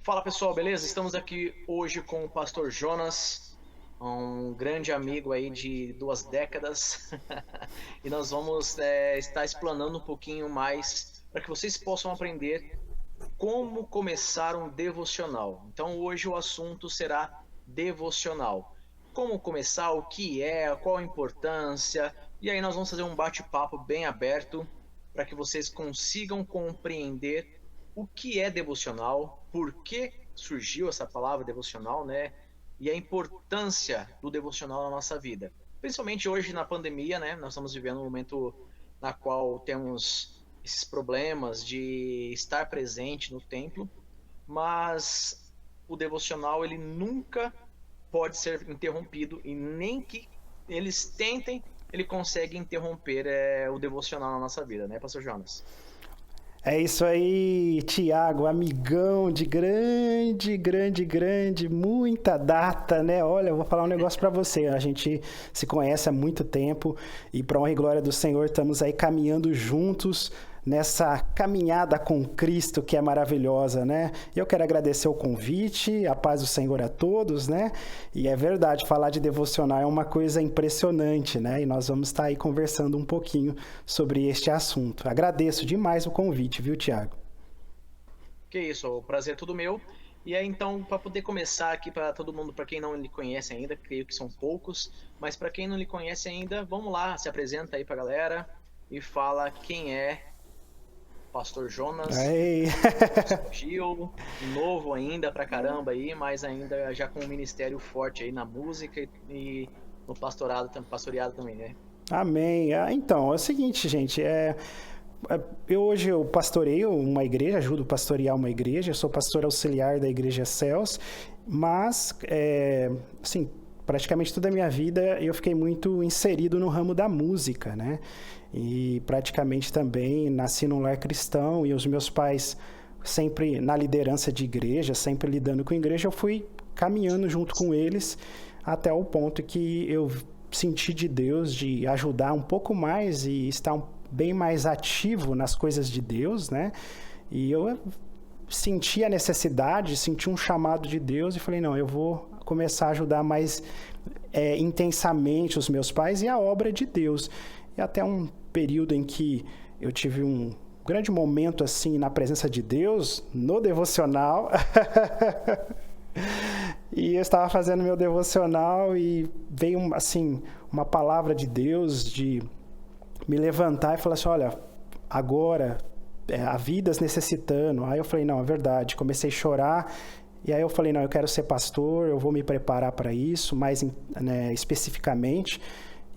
Fala pessoal, beleza? Estamos aqui hoje com o Pastor Jonas, um grande amigo aí de 2 décadas, e nós vamos estar explanando um pouquinho mais para que vocês possam aprender como começar um devocional. Então hoje o assunto será devocional. Como começar, o que é, qual a importância, e aí nós vamos fazer um bate-papo bem aberto para que vocês consigam compreender o que é devocional, por que surgiu essa palavra devocional, né? E a importância do devocional na nossa vida. Principalmente hoje na pandemia, né? Nós estamos vivendo um momento na qual temos esses problemas de estar presente no templo, mas o devocional ele nunca pode ser interrompido e nem que eles tentem, ele consegue interromper o devocional na nossa vida, né, Pastor Jonas? É isso aí, Tiago, amigão de muita data, né? Olha, eu vou falar um negócio pra você. A gente se conhece há muito tempo e pra honra e glória do Senhor, estamos aí caminhando juntos nessa caminhada com Cristo que é maravilhosa, né? E eu quero agradecer o convite, a paz do Senhor a todos, né? E é verdade, falar de devocional é uma coisa impressionante, né? E nós vamos estar aí conversando um pouquinho sobre este assunto. Agradeço demais o convite, viu, Tiago? Que isso, o prazer é todo meu. E aí então, para poder começar aqui para todo mundo, para quem não lhe conhece ainda, creio que são poucos, mas para quem não lhe conhece ainda, vamos lá, se apresenta aí para a galera e fala quem é Pastor Jonas, Aí. Gil, novo ainda pra caramba aí, mas ainda já com um ministério forte aí na música e no pastoreado também, né? Amém. Então, é o seguinte, gente, hoje eu pastoreio uma igreja, ajudo a pastorear uma igreja, sou pastor auxiliar da Igreja Céus, mas, assim, praticamente toda a minha vida eu fiquei muito inserido no ramo da música, né? E praticamente também nasci num lar cristão e os meus pais sempre na liderança de igreja, sempre lidando com igreja, eu fui caminhando junto com eles até o ponto que eu senti de Deus de ajudar um pouco mais e estar bem mais ativo nas coisas de Deus, né? E eu senti a necessidade, senti um chamado de Deus e falei, não, eu vou começar a ajudar mais intensamente os meus pais e a obra de Deus. E até um período em que eu tive um grande momento assim na presença de Deus, no devocional. E eu estava fazendo meu devocional e veio assim uma palavra de Deus de me levantar e falar assim, olha, agora há vidas necessitando. Aí eu falei, não, é verdade. Comecei a chorar e aí eu falei, não, eu quero ser pastor, eu vou me preparar para isso, mais especificamente.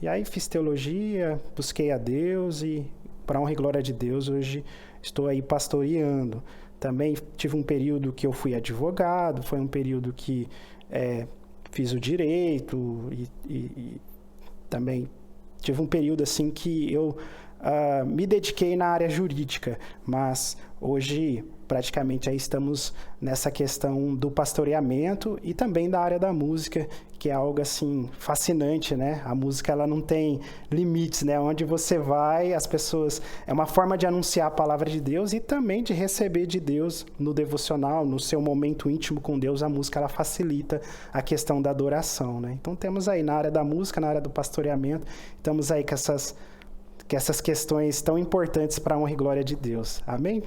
E aí fiz teologia, busquei a Deus e, para honra e glória de Deus, hoje estou aí pastoreando. Também tive um período que eu fui advogado, foi um período que fiz o direito e também tive um período assim que eu me dediquei na área jurídica, mas hoje praticamente aí estamos nessa questão do pastoreamento e também da área da música, que é algo assim fascinante, né? A música ela não tem limites, né? Onde você vai, as pessoas é uma forma de anunciar a palavra de Deus e também de receber de Deus no devocional, no seu momento íntimo com Deus, a música ela facilita a questão da adoração, né? Então temos aí na área da música, na área do pastoreamento, estamos aí com essas questões tão importantes para a honra e glória de Deus. Amém?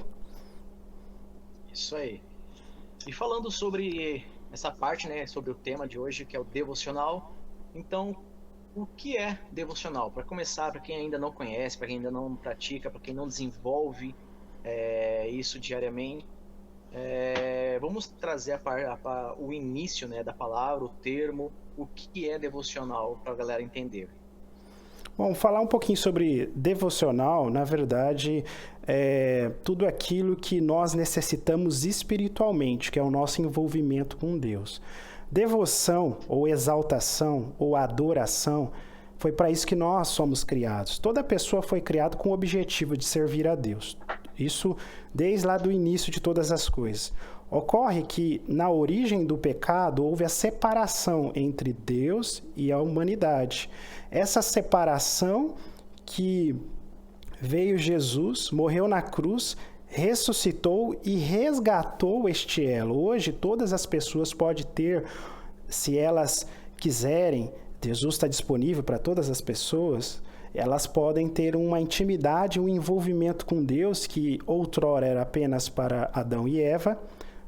Isso aí. E falando sobre essa parte, né, sobre o tema de hoje, que é o devocional, então, o que é devocional? Para começar, para quem ainda não conhece, para quem ainda não pratica, para quem não desenvolve isso diariamente, vamos trazer o início, né, da palavra, o termo, o que é devocional para a galera entender. Bom, falar um pouquinho sobre devocional, na verdade, é tudo aquilo que nós necessitamos espiritualmente, que é o nosso envolvimento com Deus. Devoção, ou exaltação, ou adoração, foi para isso que nós somos criados. Toda pessoa foi criada com o objetivo de servir a Deus. Isso desde lá do início de todas as coisas. Ocorre que, na origem do pecado, houve a separação entre Deus e a humanidade. Essa separação que veio Jesus, morreu na cruz, ressuscitou e resgatou este elo. Hoje, todas as pessoas podem ter, se elas quiserem, Jesus está disponível para todas as pessoas, elas podem ter uma intimidade, um envolvimento com Deus que outrora era apenas para Adão e Eva.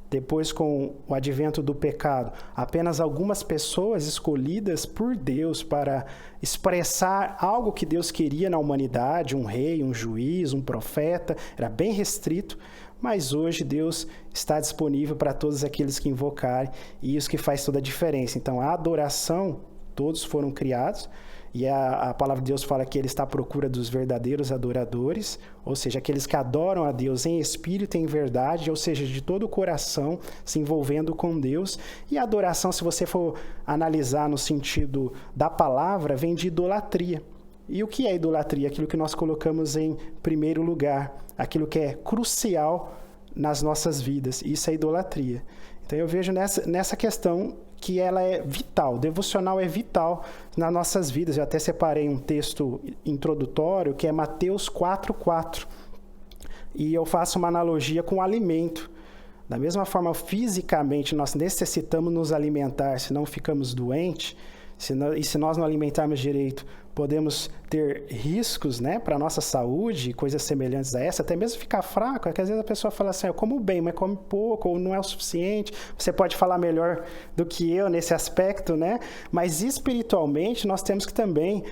Depois, com o advento do pecado, apenas algumas pessoas escolhidas por Deus para expressar algo que Deus queria na humanidade, um rei, um juiz, um profeta, era bem restrito, mas hoje Deus está disponível para todos aqueles que invocarem, e isso que faz toda a diferença. Então, a adoração, todos foram criados, e a palavra de Deus fala que Ele está à procura dos verdadeiros adoradores, ou seja, aqueles que adoram a Deus em espírito e em verdade, ou seja, de todo o coração, se envolvendo com Deus. E a adoração, se você for analisar no sentido da palavra, vem de idolatria. E o que é idolatria? Aquilo que nós colocamos em primeiro lugar, aquilo que é crucial nas nossas vidas. Isso é idolatria. Então eu vejo nessa questão que ela é vital, o devocional é vital nas nossas vidas. Eu até separei um texto introdutório que é Mateus 4:4, e eu faço uma analogia com o alimento. Da mesma forma, fisicamente, nós necessitamos nos alimentar, senão ficamos doentes, e se nós não alimentarmos direito, podemos ter riscos, né, para a nossa saúde, coisas semelhantes a essa, até mesmo ficar fraco. Porque às vezes a pessoa fala assim, eu como bem, mas come pouco, ou não é o suficiente. Você pode falar melhor do que eu nesse aspecto, né? Mas espiritualmente nós temos que também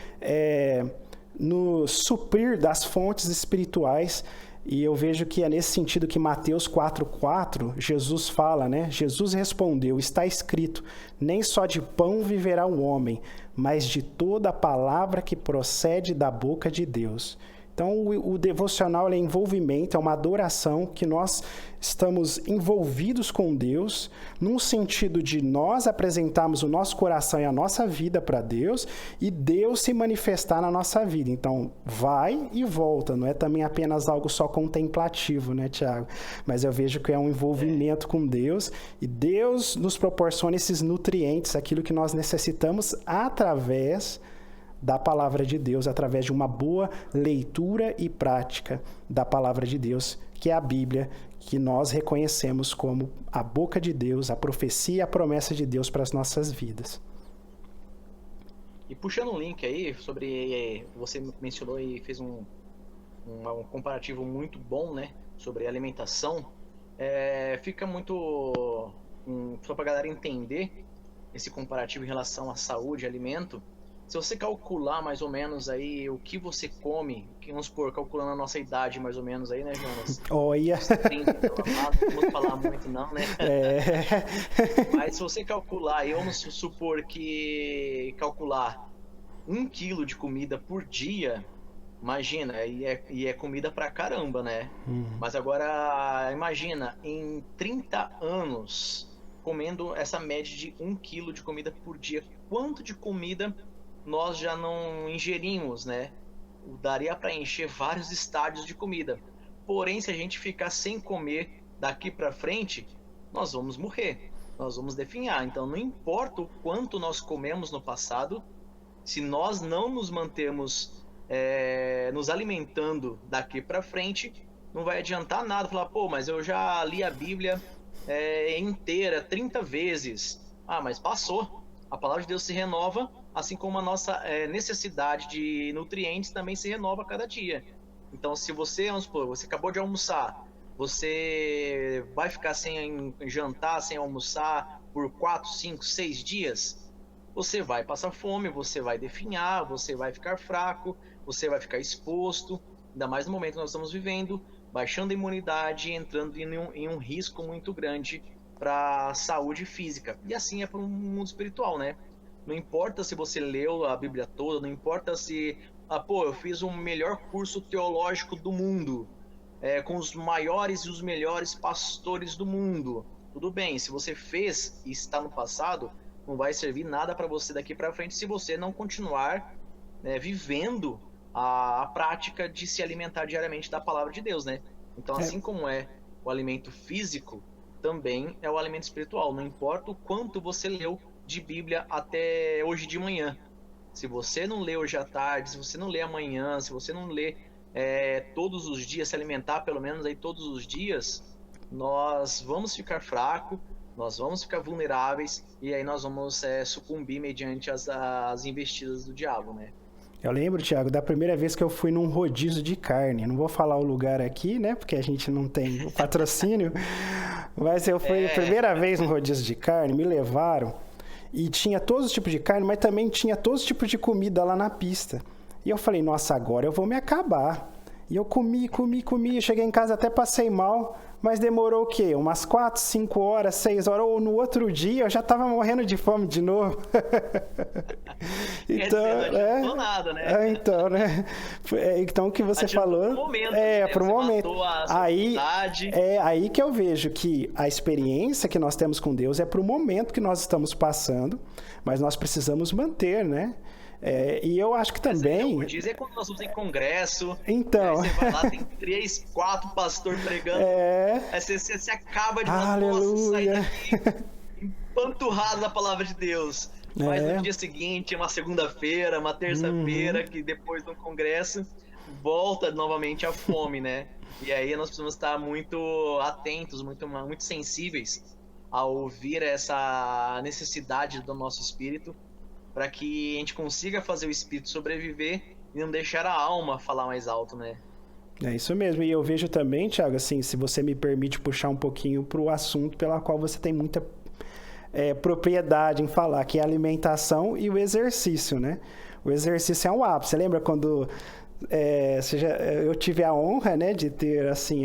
nos suprir das fontes espirituais. E eu vejo que é nesse sentido que Mateus 4:4, Jesus fala, né? Jesus respondeu, está escrito, nem só de pão viverá o homem, mas de toda a palavra que procede da boca de Deus. Então, o devocional é envolvimento, é uma adoração que nós estamos envolvidos com Deus, num sentido de nós apresentarmos o nosso coração e a nossa vida para Deus, e Deus se manifestar na nossa vida. Então, vai e volta, não é também apenas algo só contemplativo, né, Tiago? Mas eu vejo que é um envolvimento com Deus, e Deus nos proporciona esses nutrientes, aquilo que nós necessitamos através da palavra de Deus, através de uma boa leitura e prática da palavra de Deus, que é a Bíblia, que nós reconhecemos como a boca de Deus, a profecia e a promessa de Deus para as nossas vidas. E puxando um link aí sobre, você mencionou e fez um comparativo muito bom, né, sobre alimentação, fica muito, só para a galera entender esse comparativo em relação à saúde e alimento. Se você calcular mais ou menos aí o que você come, vamos supor, calculando a nossa idade mais ou menos aí, né, Jonas? Olha! 30, não vamos falar muito não, né? Mas se você calcular, aí vamos supor que calcular 1 quilo de comida por dia, imagina, e é comida pra caramba, né? Mas agora, imagina, em 30 anos, comendo essa média de 1 quilo de comida por dia, quanto de comida nós já não ingerimos, né? Daria para encher vários estádios de comida. Porém, se a gente ficar sem comer daqui para frente, nós vamos morrer, nós vamos definhar. Então, não importa o quanto nós comemos no passado, se nós não nos mantermos nos alimentando daqui para frente, não vai adiantar nada falar, pô, mas eu já li a Bíblia inteira 30 vezes. Ah, mas passou. A palavra de Deus se renova, assim como a nossa necessidade de nutrientes também se renova a cada dia. Então, se você, vamos supor, você acabou de almoçar, você vai ficar sem jantar, sem almoçar por 4, 5, 6 dias, você vai passar fome, você vai definhar, você vai ficar fraco, você vai ficar exposto, ainda mais no momento que nós estamos vivendo, baixando a imunidade, entrando em um risco muito grande para a saúde física. E assim é para o mundo espiritual, né? Não importa se você leu a Bíblia toda, não importa se... eu fiz o melhor curso teológico do mundo, com os maiores e os melhores pastores do mundo. Tudo bem, se você fez e está no passado, não vai servir nada para você daqui para frente se você não continuar vivendo a prática de se alimentar diariamente da palavra de Deus, né? Então, assim como é o alimento físico, também é o alimento espiritual. Não importa o quanto você leu de Bíblia até hoje de manhã. Se você não lê hoje à tarde, se você não lê amanhã, se você não lê todos os dias, se alimentar pelo menos aí todos os dias, nós vamos ficar fracos, nós vamos ficar vulneráveis e aí nós vamos sucumbir mediante as investidas do diabo, né? Eu lembro, Thiago, da primeira vez que eu fui num rodízio de carne. Não vou falar o lugar aqui, né? Porque a gente não tem o patrocínio. Mas eu fui a primeira vez num rodízio de carne, me levaram. E tinha todos os tipos de carne, mas também tinha todos os tipos de comida lá na pista. E eu falei, nossa, agora eu vou me acabar. E eu comi. Eu cheguei em casa, até passei mal. Mas demorou o quê? Umas 4, 5 horas, 6 horas, ou no outro dia eu já estava morrendo de fome de novo. Então, não adiantou nada, né? Então, né? Então, o que você falou... Pro momento, pro momento. Aí que eu vejo que a experiência que nós temos com Deus é pro momento que nós estamos passando, mas nós precisamos manter, né? E eu acho que também... O diz quando nós vamos em congresso, então... aí você vai lá, tem 3, 4 pastores pregando, aí você acaba de sair daqui empanturrado da palavra de Deus. Mas no dia seguinte, uma segunda-feira, uma terça-feira, que depois do congresso, volta novamente a fome, né? E aí nós precisamos estar muito atentos, muito sensíveis a ouvir essa necessidade do nosso espírito, para que a gente consiga fazer o espírito sobreviver e não deixar a alma falar mais alto, né? É isso mesmo. E eu vejo também, Thiago, assim, se você me permite puxar um pouquinho para o assunto pela qual você tem muita propriedade em falar, que é a alimentação e o exercício, né? O exercício é um ápice. Você lembra quando... eu tive a honra, né, de ter assim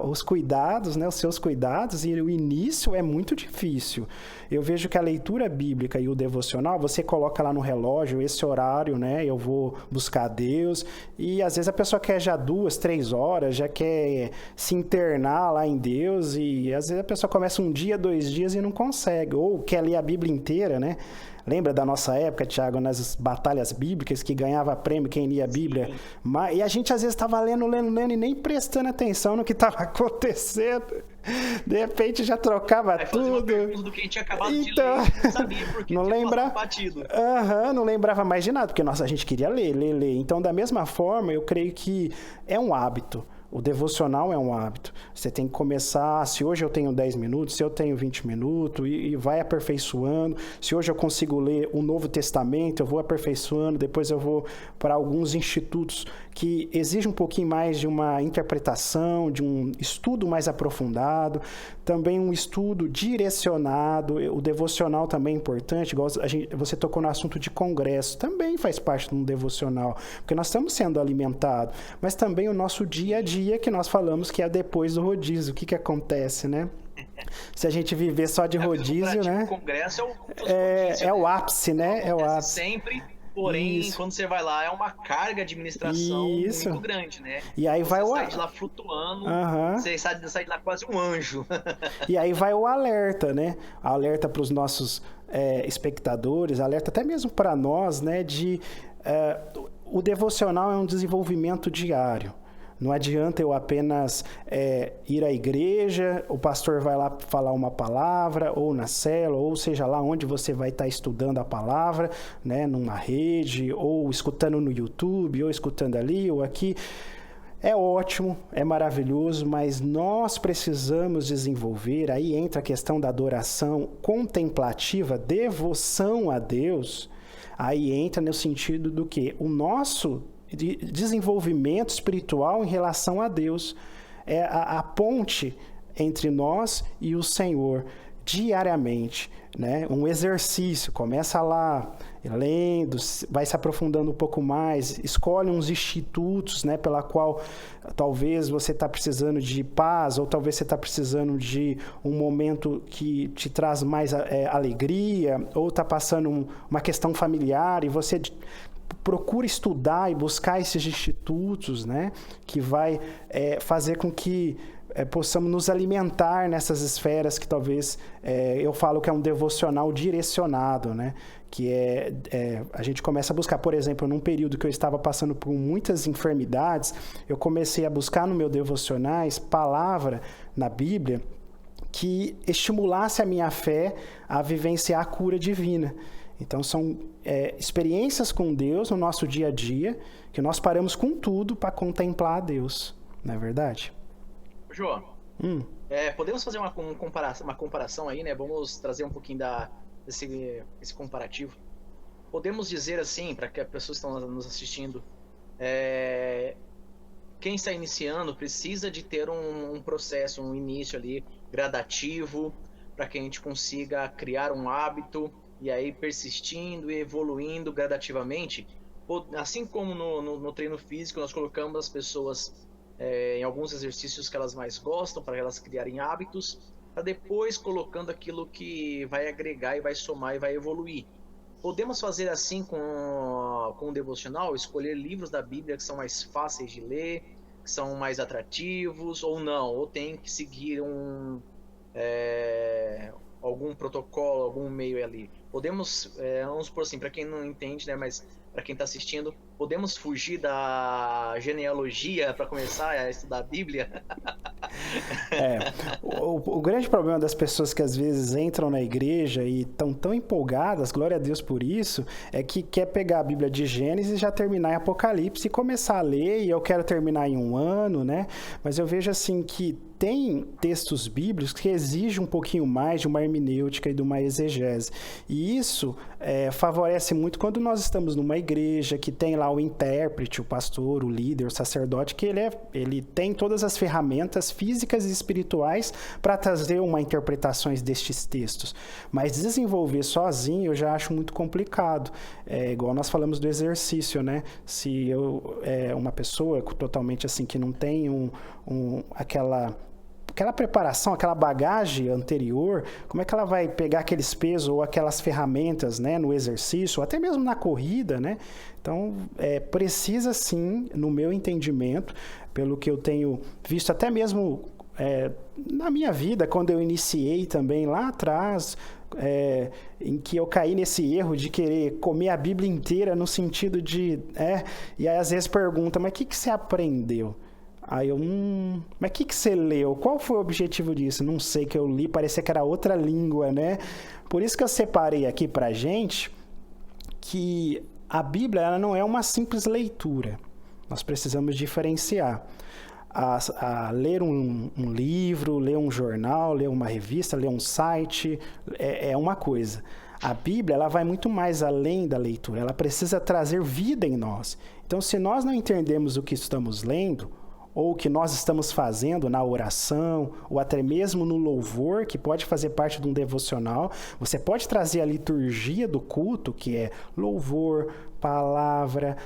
os cuidados, né, os seus cuidados, e o início é muito difícil. Eu vejo que a leitura bíblica e o devocional, você coloca lá no relógio esse horário, né, eu vou buscar Deus, e às vezes a pessoa quer já 2, 3 horas, já quer se internar lá em Deus, e às vezes a pessoa começa 1 dia, 2 dias e não consegue, ou quer ler a Bíblia inteira, né? Lembra da nossa época, Thiago, nas batalhas bíblicas, que ganhava prêmio quem lia a Bíblia? E a gente às vezes estava lendo e nem prestando atenção no que estava acontecendo. De repente já trocava tudo. Do que a gente tinha acabado de ler, não sabia porque não lembrava batido. Não lembrava mais de nada, porque a gente queria ler. Então, da mesma forma, eu creio que é um hábito. O devocional é um hábito. Você tem que começar, se hoje eu tenho 10 minutos, se eu tenho 20 minutos, e vai aperfeiçoando. Se hoje eu consigo ler o Novo Testamento, eu vou aperfeiçoando, depois eu vou para alguns institutos que exigem um pouquinho mais de uma interpretação, de um estudo mais aprofundado, também um estudo direcionado. O devocional também é importante, igual você tocou no assunto de congresso, também faz parte de um devocional, porque nós estamos sendo alimentados, mas também o nosso dia a dia, que nós falamos que é depois do rodízio. O que acontece, né? Se a gente viver só de rodízio, né? O congresso é o ápice, né? É o ápice. Sempre, porém, quando você vai lá, é uma carga de administração muito grande, né? E aí você sai de lá flutuando, você sai de lá quase um anjo. E aí vai o alerta, né? Alerta para os nossos espectadores, alerta até mesmo para nós, né? O devocional é um desenvolvimento diário. Não adianta eu apenas ir à igreja, o pastor vai lá falar uma palavra, ou na célula, ou seja lá onde você vai estar estudando a palavra, né, numa rede, ou escutando no YouTube, ou escutando ali ou aqui. É ótimo, é maravilhoso, mas nós precisamos desenvolver, aí entra a questão da adoração contemplativa, devoção a Deus, aí entra no sentido do que o nosso de desenvolvimento espiritual em relação a Deus. É a ponte entre nós e o Senhor diariamente, né? Um exercício, começa lá lendo, vai se aprofundando um pouco mais, escolhe uns institutos, né, pela qual talvez você está precisando de paz, ou talvez você está precisando de um momento que te traz mais alegria, ou está passando uma questão familiar e você procura estudar e buscar esses institutos, né, que vai fazer com que possamos nos alimentar nessas esferas que talvez eu falo que é um devocional direcionado, né, que a gente começa a buscar, por exemplo, num período que eu estava passando por muitas enfermidades, eu comecei a buscar no meu devocionais palavra na Bíblia que estimulasse a minha fé a vivenciar a cura divina. Então, são experiências com Deus no nosso dia a dia, que nós paramos com tudo para contemplar a Deus. Não é verdade? João, podemos fazer uma comparação aí, né? Vamos trazer um pouquinho esse comparativo. Podemos dizer assim, para que as pessoas que estão nos assistindo, quem está iniciando precisa de ter um processo, um início ali gradativo, para que a gente consiga criar um hábito e aí persistindo e evoluindo gradativamente. Assim como no treino físico, nós colocamos as pessoas em alguns exercícios que elas mais gostam, para elas criarem hábitos, para depois colocando aquilo que vai agregar e vai somar e vai evoluir. Podemos fazer assim com o devocional, escolher livros da Bíblia que são mais fáceis de ler, que são mais atrativos, ou não, ou tem que seguir algum protocolo, algum meio ali. Podemos, vamos supor assim, para quem não entende, né, mas para quem está assistindo, podemos fugir da genealogia para começar a estudar a Bíblia? O grande problema das pessoas que às vezes entram na igreja e estão tão empolgadas, glória a Deus por isso, é que quer pegar a Bíblia de Gênesis e já terminar em Apocalipse e começar a ler, e eu quero terminar em 1 ano, né? Mas eu vejo assim que tem textos bíblicos que exigem um pouquinho mais de uma hermenêutica e de uma exegese. E isso favorece muito quando nós estamos numa igreja que tem lá o intérprete, o pastor, o líder, o sacerdote, que ele tem todas as ferramentas físicas e espirituais para trazer uma interpretações destes textos. Mas desenvolver sozinho eu já acho muito complicado. Igual nós falamos do exercício, né? Se uma pessoa totalmente assim que não tem aquela preparação, aquela bagagem anterior, como é que ela vai pegar aqueles pesos ou aquelas ferramentas, né, no exercício, ou até mesmo na corrida, né? Então, precisa sim, no meu entendimento, pelo que eu tenho visto, até mesmo na minha vida, quando eu iniciei também lá atrás, em que eu caí nesse erro de querer comer a Bíblia inteira no sentido de... e aí às vezes pergunta, mas o que você aprendeu? Aí eu, mas o que você leu? Qual foi o objetivo disso? Não sei, que eu li, parecia que era outra língua, né? Por isso que eu separei aqui pra gente que a Bíblia ela não é uma simples leitura. Nós precisamos diferenciar. A ler um livro, ler um jornal, ler uma revista, ler um site, é uma coisa. A Bíblia ela vai muito mais além da leitura. Ela precisa trazer vida em nós. Então, se nós não entendemos o que estamos lendo, ou o que nós estamos fazendo na oração, ou até mesmo no louvor, que pode fazer parte de um devocional, você pode trazer a liturgia do culto, que é louvor, palavra,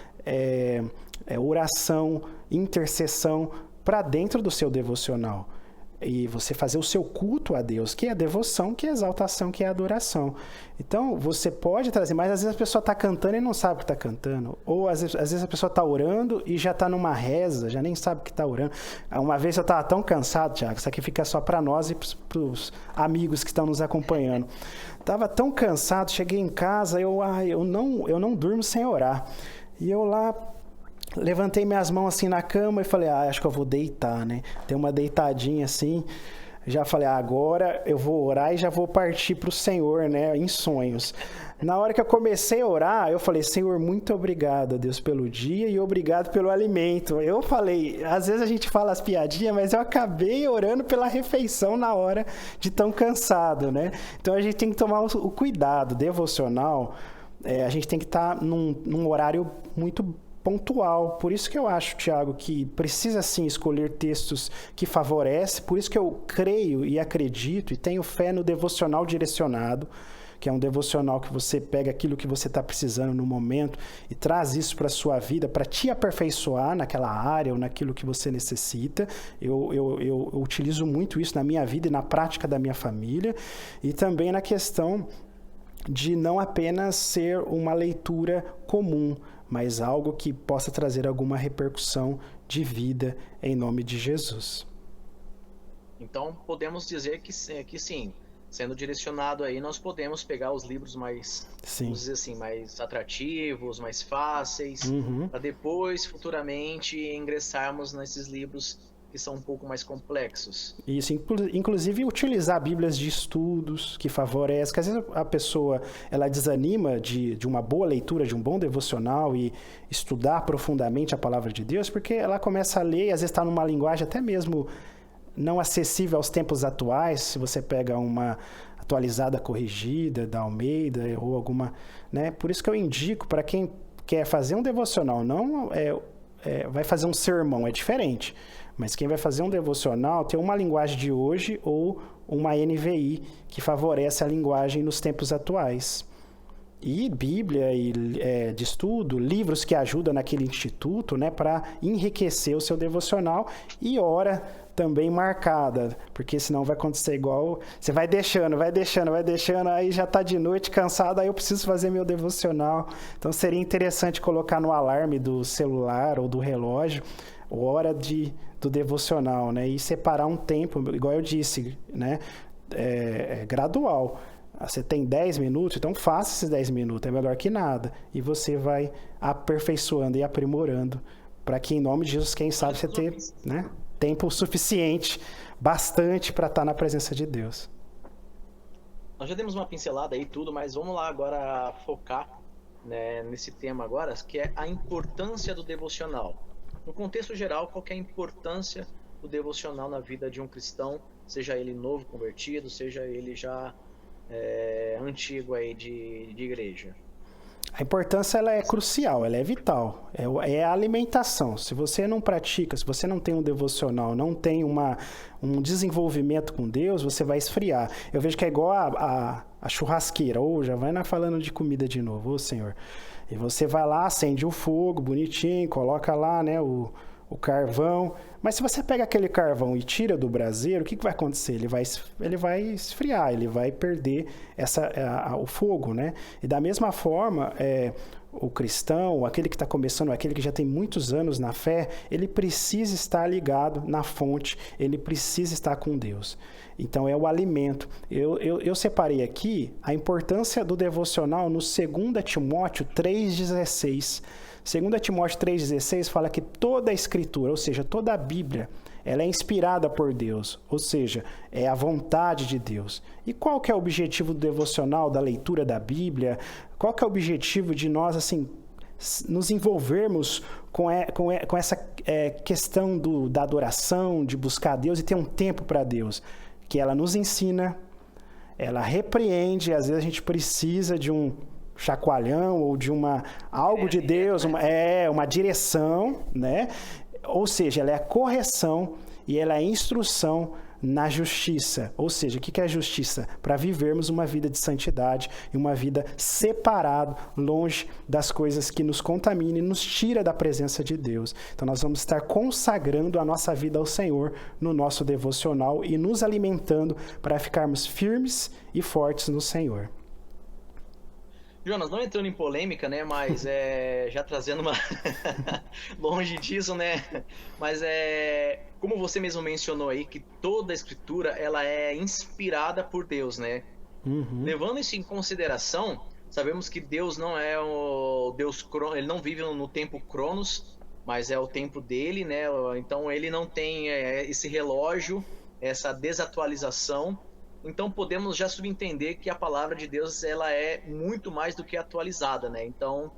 oração, intercessão, para dentro do seu devocional. E você fazer o seu culto a Deus, que é a devoção, que é a exaltação, que é a adoração. Então, você pode trazer, mas às vezes a pessoa está cantando e não sabe o que está cantando. Ou às vezes a pessoa está orando e já está numa reza, já nem sabe o que está orando. Uma vez eu estava tão cansado, Tiago, isso aqui fica só para nós e para os amigos que estão nos acompanhando. Estava tão cansado, cheguei em casa, eu não durmo sem orar. E eu lá... levantei minhas mãos assim na cama e falei, acho que eu vou deitar, né? Tem uma deitadinha assim, já falei, agora eu vou orar e já vou partir para o Senhor, né? Em sonhos. Na hora que eu comecei a orar, eu falei, Senhor, muito obrigado, Deus, pelo dia e obrigado pelo alimento. Eu falei, às vezes a gente fala as piadinhas, mas eu acabei orando pela refeição na hora de tão cansado, né? Então a gente tem que tomar o cuidado devocional, a gente tem que estar num horário muito pontual. Por isso que eu acho, Tiago, que precisa sim escolher textos que favorecem. Por isso que eu creio e acredito e tenho fé no devocional direcionado, que é um devocional que você pega aquilo que você está precisando no momento e traz isso para a sua vida, para te aperfeiçoar naquela área ou naquilo que você necessita. Eu utilizo muito isso na minha vida e na prática da minha família, e também na questão de não apenas ser uma leitura comum, mas algo que possa trazer alguma repercussão de vida em nome de Jesus. Então, podemos dizer que sim, sendo direcionado aí, nós podemos pegar os livros mais, vamos dizer assim, mais atrativos, mais fáceis, para depois, futuramente, ingressarmos nesses livros que são um pouco mais complexos. Isso, inclusive utilizar bíblias de estudos que favorecem, que às vezes a pessoa ela desanima de uma boa leitura, de um bom devocional e estudar profundamente a palavra de Deus, porque ela começa a ler e às vezes está numa linguagem até mesmo não acessível aos tempos atuais. Se você pega uma atualizada corrigida da Almeida ou alguma, né? Por isso que eu indico para quem quer fazer um devocional, não vai fazer um sermão, é diferente. Mas quem vai fazer um devocional tem uma linguagem de hoje ou uma NVI que favorece a linguagem nos tempos atuais. E Bíblia de estudo, livros que ajudam naquele instituto, né, para enriquecer o seu devocional, e hora também marcada, porque senão vai acontecer igual, você vai deixando, aí já está de noite, cansado, aí eu preciso fazer meu devocional. Então seria interessante colocar no alarme do celular ou do relógio hora do devocional, né, e separar um tempo, igual eu disse, né, gradual. Você tem 10 minutos, então faça esses 10 minutos, é melhor que nada. E você vai aperfeiçoando e aprimorando, para que em nome de Jesus, quem sabe você ter, né, tempo suficiente, bastante para estar na presença de Deus. Nós já demos uma pincelada aí tudo, mas vamos lá agora focar, né, nesse tema agora, que é a importância do devocional. No contexto geral, qual que é a importância do devocional na vida de um cristão, seja ele novo convertido, seja ele já antigo aí de igreja? A importância ela é crucial, ela é vital, é a alimentação. Se você não pratica, se você não tem um devocional, não tem um desenvolvimento com Deus, você vai esfriar. Eu vejo que é igual a churrasqueira, já vai falando de comida de novo, Senhor. E você vai lá, acende o fogo bonitinho, coloca lá, né, o carvão, mas se você pega aquele carvão e tira do braseiro, o que vai acontecer? Ele vai esfriar, ele vai perder o fogo, né? E da mesma forma, o cristão, aquele que está começando, aquele que já tem muitos anos na fé, ele precisa estar ligado na fonte, ele precisa estar com Deus. Então é o alimento. Eu separei aqui a importância do devocional no 2 Timóteo 3,16. 2 Timóteo 3,16 fala que toda a Escritura, ou seja, toda a Bíblia, ela é inspirada por Deus, ou seja, é a vontade de Deus. E qual que é o objetivo do devocional, da leitura da Bíblia? Qual que é o objetivo de nós, assim, nos envolvermos com essa questão da adoração, de buscar Deus e ter um tempo para Deus? Que ela nos ensina, ela repreende, às vezes a gente precisa de um chacoalhão ou de algo de Deus, uma direção, né? Ou seja, ela é a correção e ela é a instrução na justiça. Ou seja, o que é a justiça? Para vivermos uma vida de santidade e uma vida separado, longe das coisas que nos contaminam e nos tira da presença de Deus. Então nós vamos estar consagrando a nossa vida ao Senhor no nosso devocional e nos alimentando para ficarmos firmes e fortes no Senhor. Jonas, não entrando em polêmica, né, mas já trazendo uma longe disso, né, mas como você mesmo mencionou aí, que toda a Escritura, ela é inspirada por Deus, né? Uhum. Levando isso em consideração, sabemos que Deus não é o Deus, ele não vive no tempo Cronos, mas é o tempo dele, né? Então ele não tem esse relógio, essa desatualização. Então podemos já subentender que a palavra de Deus ela é muito mais do que atualizada, né? Então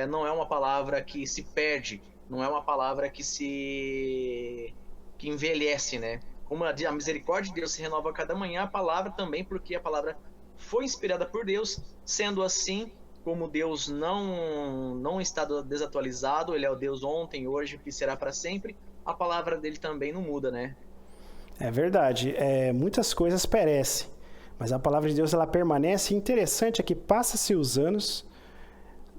não é uma palavra que se perde, não é uma palavra que envelhece, né? Como a misericórdia de Deus se renova a cada manhã, a palavra também, porque a palavra foi inspirada por Deus. Sendo assim, como Deus não está desatualizado, ele é o Deus ontem, hoje e será para sempre, a palavra dele também não muda, né? É verdade, muitas coisas perecem, mas a palavra de Deus ela permanece. Interessante é que passa-se os anos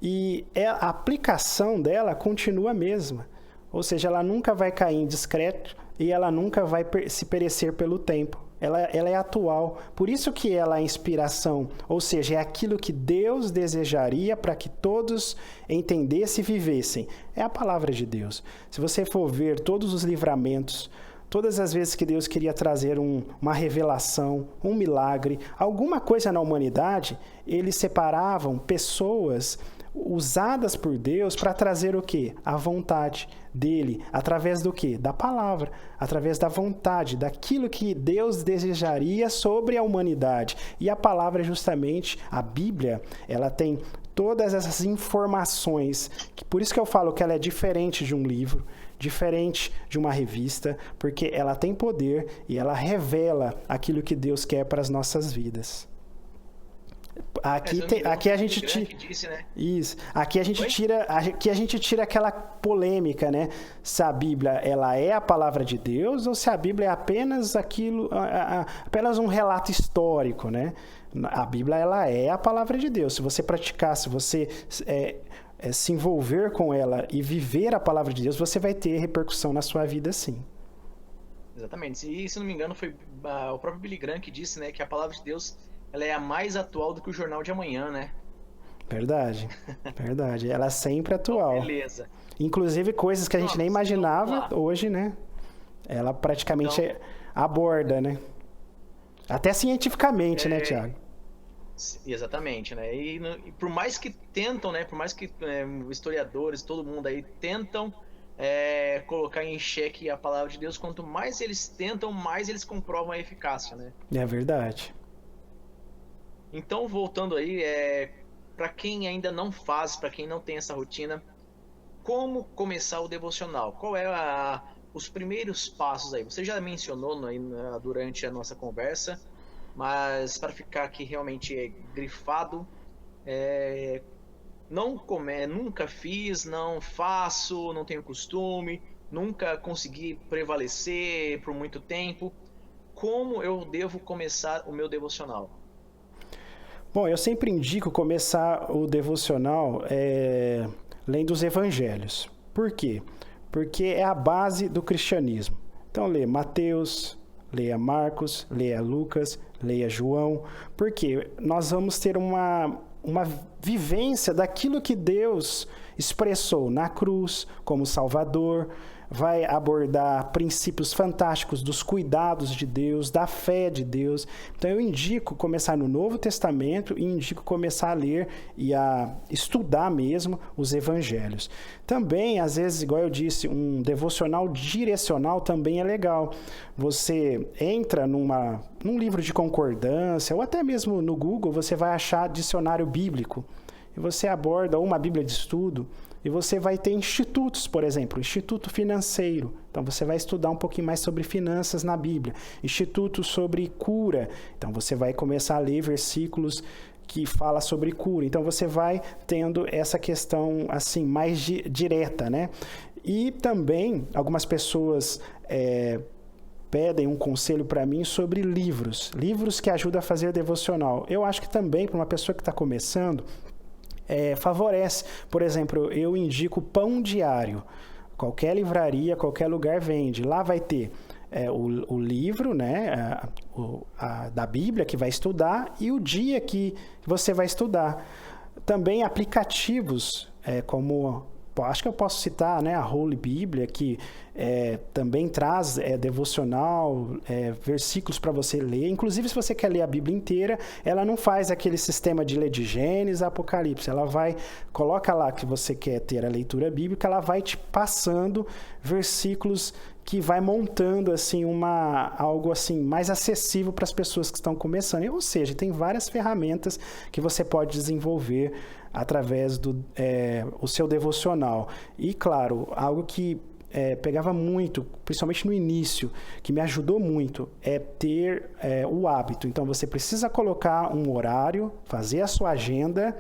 e a aplicação dela continua a mesma, ou seja, ela nunca vai cair em descrédito e ela nunca vai se perecer pelo tempo. Ela é atual, por isso que ela é inspiração, ou seja, é aquilo que Deus desejaria para que todos entendessem e vivessem. É a palavra de Deus. Se você for ver todos os livramentos, todas as vezes que Deus queria trazer uma revelação, um milagre, alguma coisa na humanidade, eles separavam pessoas usadas por Deus para trazer o quê? A vontade dele. Através do quê? Da palavra. Através da vontade, daquilo que Deus desejaria sobre a humanidade. E a palavra é justamente, a Bíblia, ela tem todas essas informações. Por isso que eu falo que ela é diferente de um livro, diferente de uma revista, porque ela tem poder e ela revela aquilo que Deus quer para as nossas vidas. Aqui a gente tira isso. Aqui a gente tira aquela polêmica, né? Se a Bíblia ela é a palavra de Deus ou se a Bíblia é apenas aquilo, apenas um relato histórico, né? A Bíblia ela é a palavra de Deus. Se você praticar, se você se envolver com ela e viver a palavra de Deus, você vai ter repercussão na sua vida, sim. Exatamente. E se não me engano foi o próprio Billy Graham que disse, né, que a palavra de Deus ela é a mais atual do que o jornal de amanhã, né? Verdade, verdade. Ela é sempre atual. Beleza. Inclusive coisas que a gente nem imaginava hoje, né? Ela praticamente aborda, né? Até cientificamente, né, Thiago? Exatamente, né? E por mais que tentam, né? Por mais que historiadores, todo mundo aí tentam colocar em xeque a palavra de Deus, quanto mais eles tentam, mais eles comprovam a eficácia, né? É verdade. Então, voltando aí, para quem ainda não faz, para quem não tem essa rotina, como começar o devocional? Qual é os primeiros passos aí? Você já mencionou durante a nossa conversa, mas para ficar aqui realmente grifado, nunca fiz, não faço, não tenho costume, nunca consegui prevalecer por muito tempo. Como eu devo começar o meu devocional? Bom, eu sempre indico começar o devocional lendo os evangelhos. Por quê? Porque é a base do cristianismo. Então, leia Mateus, leia Marcos, leia Lucas, leia João, porque nós vamos ter uma vivência daquilo que Deus expressou na cruz como Salvador, vai abordar princípios fantásticos dos cuidados de Deus, da fé de Deus. Então eu indico começar no Novo Testamento e indico começar a ler e a estudar mesmo os evangelhos. Também, às vezes, igual eu disse, um devocional direcional também é legal. Você entra num livro de concordância ou até mesmo no Google, você vai achar dicionário bíblico e você aborda uma Bíblia de estudo. E você vai ter institutos, por exemplo, instituto financeiro. Então, você vai estudar um pouquinho mais sobre finanças na Bíblia. Instituto sobre cura. Então, você vai começar a ler versículos que falam sobre cura. Então, você vai tendo essa questão assim mais direta, né? E também, algumas pessoas pedem um conselho para mim sobre livros. Livros que ajudam a fazer devocional. Eu acho que também, para uma pessoa que está começando, favorece. Por exemplo, eu indico Pão Diário. Qualquer livraria, qualquer lugar vende. Lá vai ter o livro, né, da Bíblia que vai estudar e o dia que você vai estudar. Também aplicativos como... Acho que eu posso citar, né, a Holy Bíblia, que também traz devocional, versículos para você ler. Inclusive, se você quer ler a Bíblia inteira, ela não faz aquele sistema de ler de Gênesis a Apocalipse. Ela coloca lá que você quer ter a leitura bíblica, ela vai te passando versículos que vai montando assim algo assim mais acessível para as pessoas que estão começando. Ou seja, tem várias ferramentas que você pode desenvolver através do seu devocional. E, claro, algo que pegava muito, principalmente no início, que me ajudou muito, é ter o hábito. Então, você precisa colocar um horário, fazer a sua agenda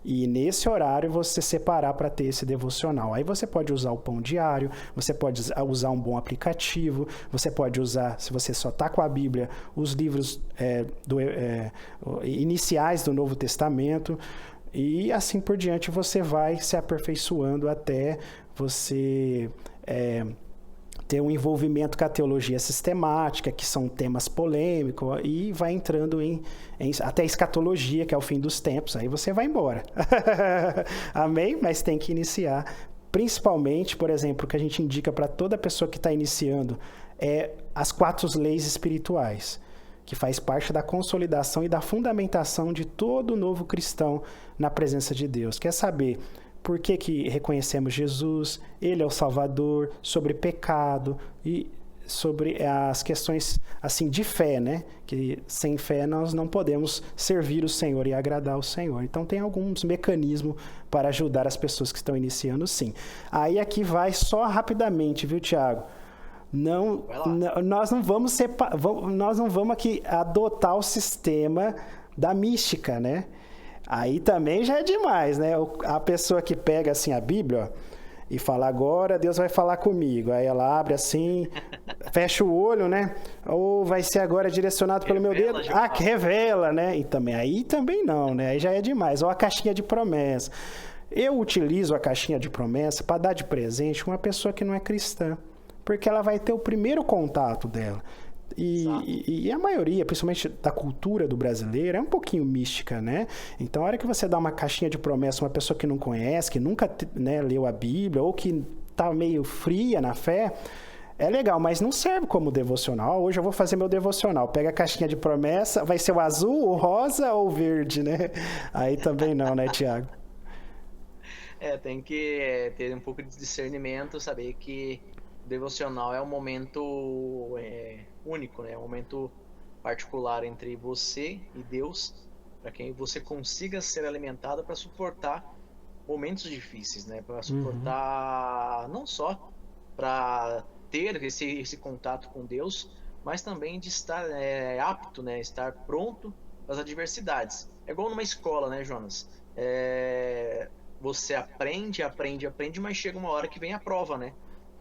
e nesse horário você separar para ter esse devocional. Aí você pode usar o Pão Diário, você pode usar um bom aplicativo, você pode usar, se você só está com a Bíblia, os livros iniciais do Novo Testamento. E assim por diante você vai se aperfeiçoando até você ter um envolvimento com a teologia sistemática, que são temas polêmicos, e vai entrando até a escatologia, que é o fim dos tempos. Aí você vai embora. Amém? Mas tem que iniciar. Principalmente, por exemplo, o que a gente indica para toda pessoa que está iniciando as 4 leis espirituais. que faz parte da consolidação e da fundamentação de todo novo cristão na presença de Deus. Quer saber por que reconhecemos Jesus, Ele é o Salvador, sobre pecado e sobre as questões assim de fé, né? Que sem fé nós não podemos servir o Senhor e agradar o Senhor. Então tem alguns mecanismos para ajudar as pessoas que estão iniciando, sim. Aí aqui vai só rapidamente, viu, Tiago? Nós não vamos aqui adotar o sistema da mística, né? Aí também já é demais, né? A pessoa que pega assim a Bíblia, ó, e fala, agora Deus vai falar comigo. Aí ela abre assim, fecha o olho, né? Ou vai ser agora direcionado pelo meu dedo. Ah, que revela, né? E também, aí também não, né? Aí já é demais. Ou a caixinha de promessa. Eu utilizo a caixinha de promessa para dar de presente uma pessoa que não é cristã. Porque ela vai ter o primeiro contato dela. E a maioria, principalmente da cultura do brasileiro, é um pouquinho mística, né? Então, a hora que você dá uma caixinha de promessa a uma pessoa que não conhece, que nunca, né, leu a Bíblia, ou que tá meio fria na fé, é legal, mas não serve como devocional. Hoje eu vou fazer meu devocional. Pega a caixinha de promessa, vai ser o azul, o rosa ou o verde, né? Aí também não, né, Tiago? Tem que ter um pouco de discernimento, saber que devocional é um momento único, né? É um momento particular entre você e Deus, para que você consiga ser alimentado para suportar momentos difíceis, né? Para suportar não só para ter esse contato com Deus, mas também de estar apto, né? Estar pronto para as adversidades. É igual numa escola, né, Jonas? Você aprende, mas chega uma hora que vem a prova, né?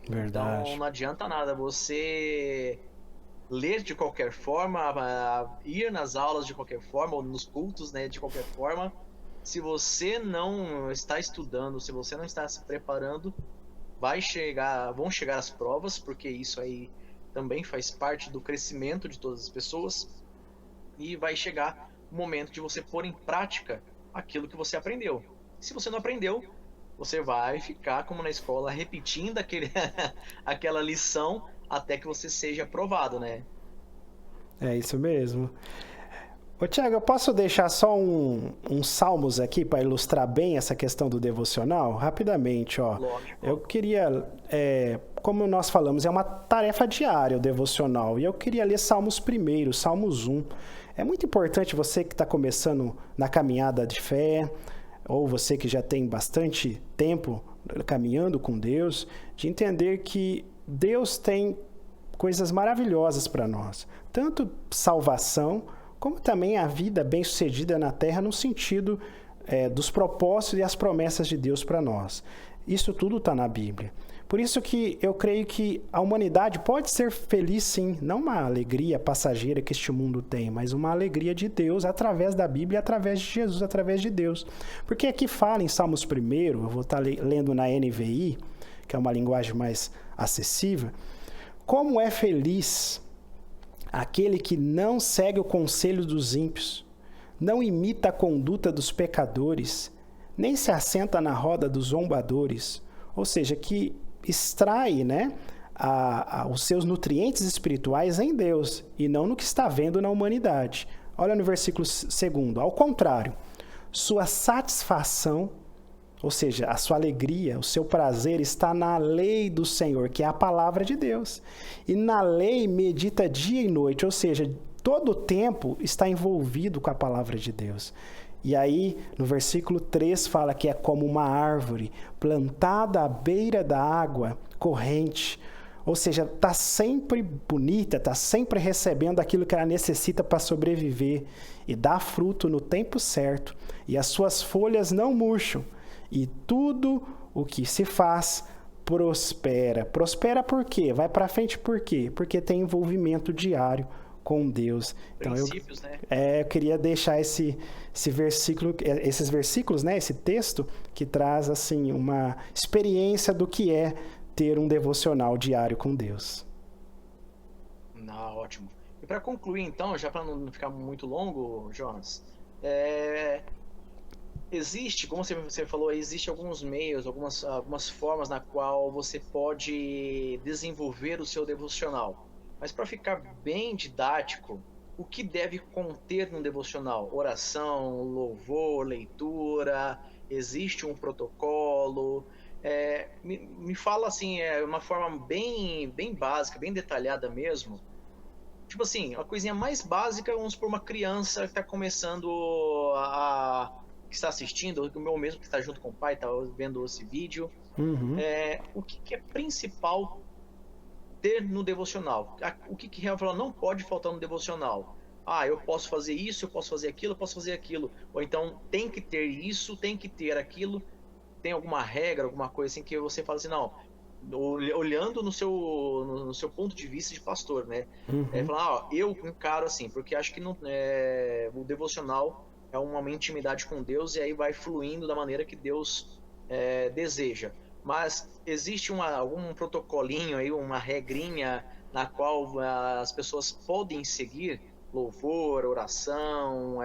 Verdade. Então não adianta nada você ler de qualquer forma, ir nas aulas de qualquer forma, ou nos cultos, né, de qualquer forma. Se você não está estudando, se você não está se preparando, vão chegar as provas, porque isso aí também faz parte do crescimento de todas as pessoas. E vai chegar o momento de você pôr em prática aquilo que você aprendeu. Se você não aprendeu, você vai ficar, como na escola, repetindo aquela lição até que você seja aprovado, né? É isso mesmo. Ô, Tiago, eu posso deixar só uns salmos aqui para ilustrar bem essa questão do devocional? Rapidamente, ó. Lógico. Eu queria, como nós falamos, é uma tarefa diária o devocional, e eu queria ler Salmos primeiro, Salmos 1. É muito importante você que está começando na caminhada de fé, ou você que já tem bastante tempo caminhando com Deus, de entender que Deus tem coisas maravilhosas para nós. Tanto salvação, como também a vida bem-sucedida na Terra, no sentido dos propósitos e as promessas de Deus para nós. Isso tudo está na Bíblia. Por isso que eu creio que a humanidade pode ser feliz, sim. Não uma alegria passageira que este mundo tem, mas uma alegria de Deus através da Bíblia, através de Jesus, através de Deus. Porque aqui fala em Salmos 1, eu vou estar lendo na NVI, que é uma linguagem mais acessível. Como é feliz aquele que não segue o conselho dos ímpios, não imita a conduta dos pecadores, nem se assenta na roda dos zombadores. Ou seja, que extrai, né, os seus nutrientes espirituais em Deus e não no que está vendo na humanidade. Olha no versículo 2. Ao contrário, sua satisfação, ou seja, a sua alegria, o seu prazer está na lei do Senhor, que é a palavra de Deus. E na lei medita dia e noite, ou seja, todo o tempo está envolvido com a palavra de Deus. E aí, no versículo 3, fala que é como uma árvore plantada à beira da água corrente. Ou seja, está sempre bonita, está sempre recebendo aquilo que ela necessita para sobreviver. E dá fruto no tempo certo. E as suas folhas não murcham. E tudo o que se faz prospera. Prospera por quê? Vai para frente por quê? Porque tem envolvimento diário com Deus. Então, princípios, né? Eu queria deixar esses versículos, né, esse texto que traz assim uma experiência do que é ter um devocional diário com Deus. Ótimo. E para concluir, então, já para não ficar muito longo, Jonas, existe, como você falou, existe alguns meios, algumas formas na qual você pode desenvolver o seu devocional. Mas para ficar bem didático, o que deve conter no devocional? Oração, louvor, leitura, existe um protocolo? Me fala assim, uma forma bem básica, bem detalhada mesmo. Tipo assim, uma coisinha mais básica, vamos supor, uma criança que está começando que está assistindo, o meu mesmo que está junto com o pai, está vendo esse vídeo. Uhum. O que é principal ter no devocional? O que realmente não pode faltar no devocional? Ah, eu posso fazer isso, eu posso fazer aquilo, eu posso fazer aquilo. Ou então, tem que ter isso, tem que ter aquilo. Tem alguma regra, alguma coisa assim que você fala assim, não, olhando no seu ponto de vista de pastor, né? Uhum. Falar, eu encaro assim, porque acho que não, o devocional é uma intimidade com Deus e aí vai fluindo da maneira que Deus deseja. Mas existe algum protocolinho aí, uma regrinha na qual as pessoas podem seguir? Louvor, oração,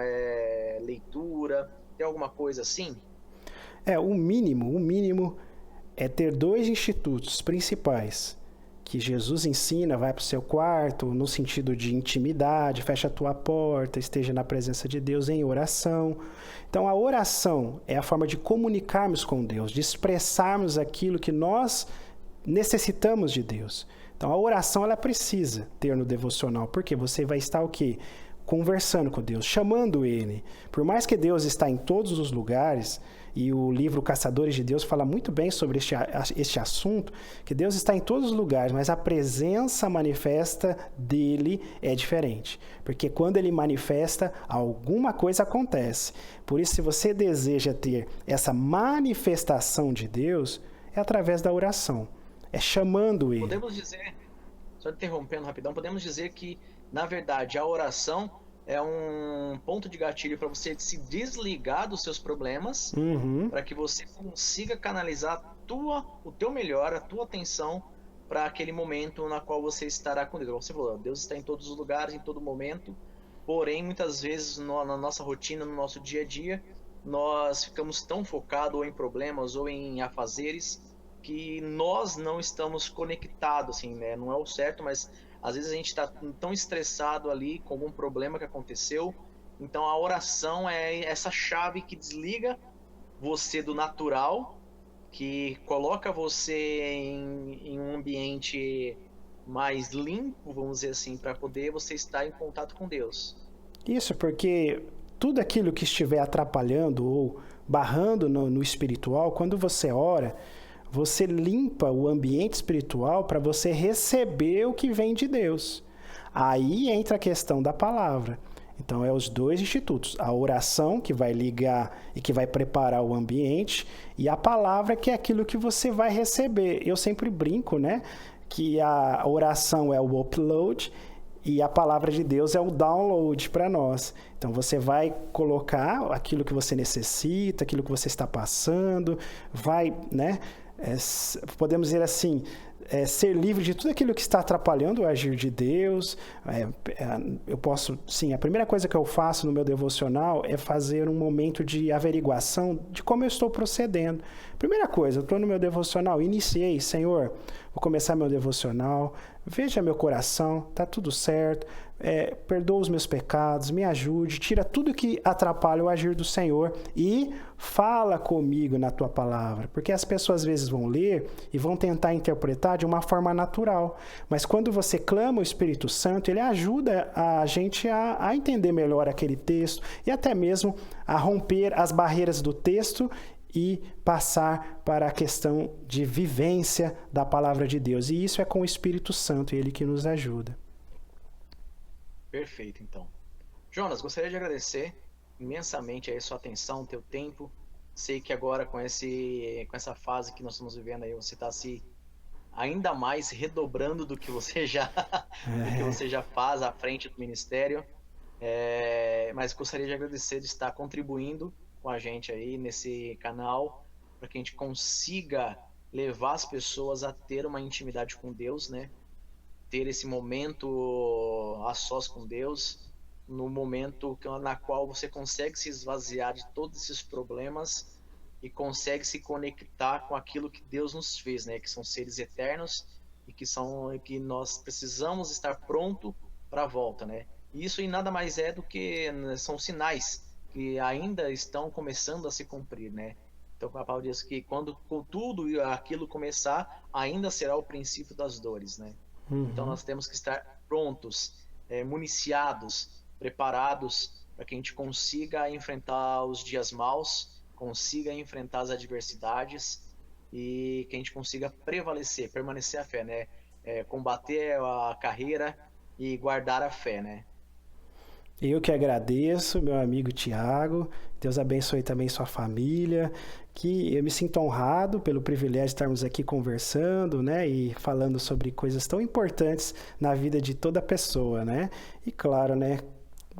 leitura, tem alguma coisa assim? O mínimo é ter dois institutos principais que Jesus ensina, vai para o seu quarto, no sentido de intimidade, fecha a tua porta, esteja na presença de Deus em oração. Então, a oração é a forma de comunicarmos com Deus, de expressarmos aquilo que nós necessitamos de Deus. Então, a oração, ela precisa ter no devocional, porque você vai estar o quê? Conversando com Deus, chamando Ele. Por mais que Deus está em todos os lugares, e o livro Caçadores de Deus fala muito bem sobre este assunto, que Deus está em todos os lugares, mas a presença manifesta dele é diferente. Porque quando ele manifesta, alguma coisa acontece. Por isso, se você deseja ter essa manifestação de Deus, é através da oração. É chamando ele. Podemos dizer, só interrompendo rapidão, podemos dizer que, na verdade, a oração é um ponto de gatilho para você se desligar dos seus problemas, para que você consiga canalizar o teu melhor, a tua atenção para aquele momento na qual você estará com Deus. Como você falou, Deus está em todos os lugares, em todo momento, porém, muitas vezes na nossa rotina, no nosso dia a dia, nós ficamos tão focados ou em problemas ou em afazeres que nós não estamos conectados, assim, né? Não é o certo, mas às vezes a gente está tão estressado ali com algum problema que aconteceu. Então a oração é essa chave que desliga você do natural, que coloca você em um ambiente mais limpo, vamos dizer assim, para poder você estar em contato com Deus. Isso, porque tudo aquilo que estiver atrapalhando ou barrando no espiritual, quando você ora, você limpa o ambiente espiritual para você receber o que vem de Deus. Aí entra a questão da palavra. Então, é os dois institutos. A oração, que vai ligar e que vai preparar o ambiente, e a palavra, que é aquilo que você vai receber. Eu sempre brinco, né? Que a oração é o upload e a palavra de Deus é o download para nós. Então, você vai colocar aquilo que você necessita, aquilo que você está passando, vai, né? Podemos dizer assim, ser livre de tudo aquilo que está atrapalhando o agir de Deus. Eu posso, sim, a primeira coisa que eu faço no meu devocional é fazer um momento de averiguação de como eu estou procedendo. Primeira coisa, eu estou no meu devocional, iniciei, Senhor, vou começar meu devocional, veja meu coração, está tudo certo, perdoa os meus pecados, me ajude, tira tudo que atrapalha o agir do Senhor e fala comigo na tua palavra, porque as pessoas às vezes vão ler e vão tentar interpretar de uma forma natural, mas quando você clama o Espírito Santo, ele ajuda a gente a entender melhor aquele texto e até mesmo a romper as barreiras do texto e passar para a questão de vivência da palavra de Deus, e isso é com o Espírito Santo, ele que nos ajuda. Perfeito, então. Jonas, gostaria de agradecer imensamente a sua atenção, teu tempo. Sei que agora com essa fase que nós estamos vivendo aí, você está se ainda mais redobrando do que você já faz à frente do ministério. Mas gostaria de agradecer de estar contribuindo com a gente aí nesse canal, para que a gente consiga levar as pessoas a ter uma intimidade com Deus, né? Ter esse momento a sós com Deus, no momento na qual você consegue se esvaziar de todos esses problemas e consegue se conectar com aquilo que Deus nos fez, né? Que são seres eternos e que nós precisamos estar pronto para a volta, né? E isso nada mais é do que, né, são sinais que ainda estão começando a se cumprir, né? Então a palavra diz que quando tudo aquilo começar, ainda será o princípio das dores, né? Então Uhum. nós temos que estar prontos, municiados, preparados para que a gente consiga enfrentar os dias maus, consiga enfrentar as adversidades e que a gente consiga prevalecer, permanecer a fé, né? Combater a carreira e guardar a fé, né? Eu que agradeço, meu amigo Tiago. Deus abençoe também sua família. Que eu me sinto honrado pelo privilégio de estarmos aqui conversando, né, e falando sobre coisas tão importantes na vida de toda pessoa, né? E claro, né,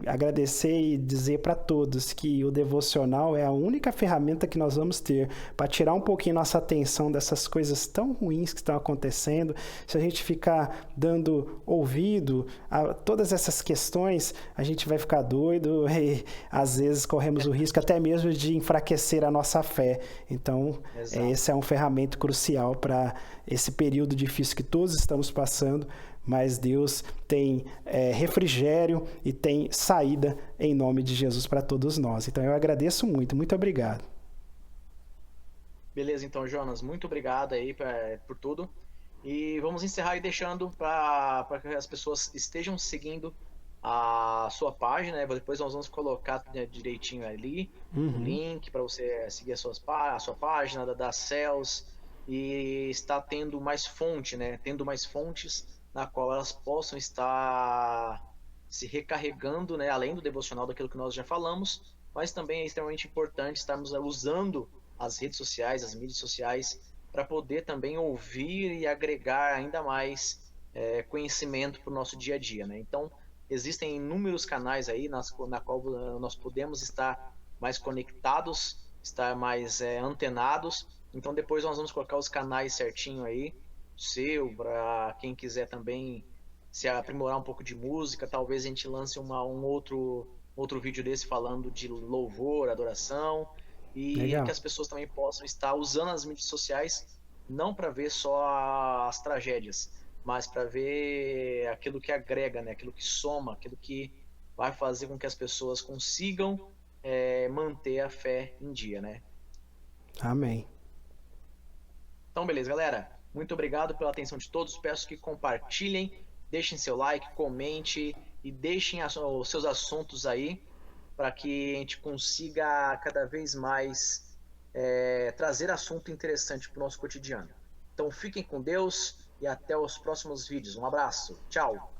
agradecer e dizer para todos que o devocional é a única ferramenta que nós vamos ter para tirar um pouquinho nossa atenção dessas coisas tão ruins que estão acontecendo. Se a gente ficar dando ouvido a todas essas questões, a gente vai ficar doido e às vezes corremos o risco até mesmo de enfraquecer a nossa fé. Então, Exato. esse é um ferramenta crucial para esse período difícil que todos estamos passando, mas Deus tem refrigério e tem saída em nome de Jesus para todos nós. Então eu agradeço muito, muito obrigado. Beleza, então, Jonas, muito obrigado aí por tudo. E vamos encerrar aí deixando para que as pessoas estejam seguindo a sua página, né? Depois nós vamos colocar, né, direitinho ali o Uhum. link para você seguir a sua página da Cels e estar tendo mais fonte, né? Tendo mais fontes na qual elas possam estar se recarregando, né? Além do devocional daquilo que nós já falamos, mas também é extremamente importante estarmos usando as redes sociais, as mídias sociais, para poder também ouvir e agregar ainda mais conhecimento para o nosso dia a dia, né? Então, existem inúmeros canais aí na qual nós podemos estar mais conectados, estar mais antenados. Então, depois nós vamos colocar os canais certinho aí, seu, para quem quiser também se aprimorar um pouco de música, talvez a gente lance um outro vídeo desse falando de louvor, adoração, e que Legal. as pessoas também possam estar usando as mídias sociais não para ver só as tragédias, mas para ver aquilo que agrega, né? Aquilo que soma, aquilo que vai fazer com que as pessoas consigam manter a fé em dia, né? Amém. Então, beleza, galera. Muito obrigado pela atenção de todos. Peço que compartilhem, deixem seu like, comente e deixem os seus assuntos aí para que a gente consiga cada vez mais trazer assunto interessante para o nosso cotidiano. Então, fiquem com Deus e até os próximos vídeos. Um abraço. Tchau.